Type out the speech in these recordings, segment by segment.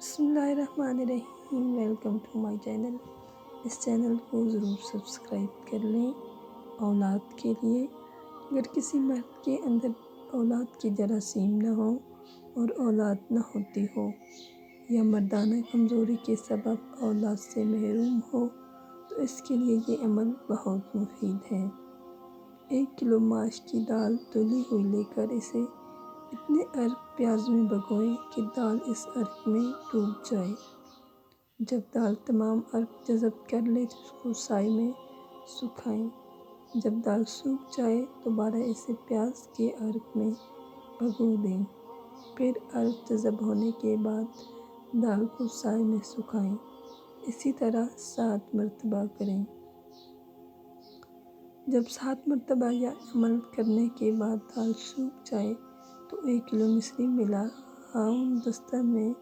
بسم اللہ الرحمن الرحیم۔ Welcome to my channel. اس چینل کو ضرور سبسکرائب کر لیں۔ اولاد کے لیے اگر کسی مرد کے اندر اولاد کی جراثیم نہ ہو اور اولاد نہ ہوتی ہو یا مردانہ کمزوری کے سبب اولاد سے محروم ہو تو اس کے لیے یہ عمل بہت مفید ہے۔ 1 کلو ماش کی دال دھلی ہوئی لے کر اسے اتنے عرق پیاز میں بھگوئیں کہ دال اس عرق میں ڈوب جائے۔ جب دال تمام عرق جذب کر لے تو اس کو سائے میں سکھائیں۔ جب دال سوکھ جائے دوبارہ اسے پیاز کے عرق میں بھگو دیں۔ پھر عرق جذب ہونے کے بعد دال کو سائے میں سکھائیں۔ اسی طرح 7 مرتبہ کریں۔ جب 7 مرتبہ یہ عمل کرنے کے بعد دال سوکھ جائے تو 1 کلو مصری ملا دستہ میں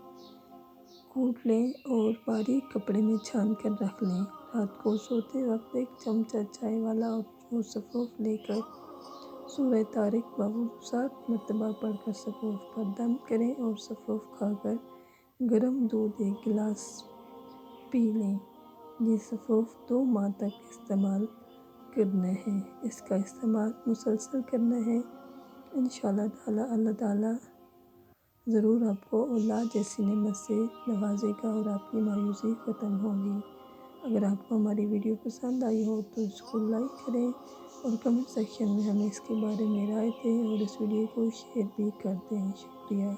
کوٹ لیں اور باریک کپڑے میں چھان کر رکھ لیں۔ رات کو سوتے وقت 1 چمچہ چائے والا اور سفوف لے کر سورہ طارق بہت 7 مرتبہ پڑھ کر سفوف پر دم کریں اور سفوف کھا کر گرم دودھ 1 گلاس پی لیں۔ یہ سفوف 2 ماہ تک استعمال کرنا ہے۔ اس کا استعمال مسلسل کرنا ہے۔ انشاءاللہ تعالی اللہ تعالی ضرور آپ کو اولاد جیسی نعمت سے نوازے گا اور آپ کی مایوسی ختم ہوگی۔ اگر آپ کو ہماری ویڈیو پسند آئی ہو تو اس کو لائک کریں اور کمنٹ سیکشن میں ہمیں اس کے بارے میں رائے دیں اور اس ویڈیو کو شیئر بھی کر دیں۔ شکریہ۔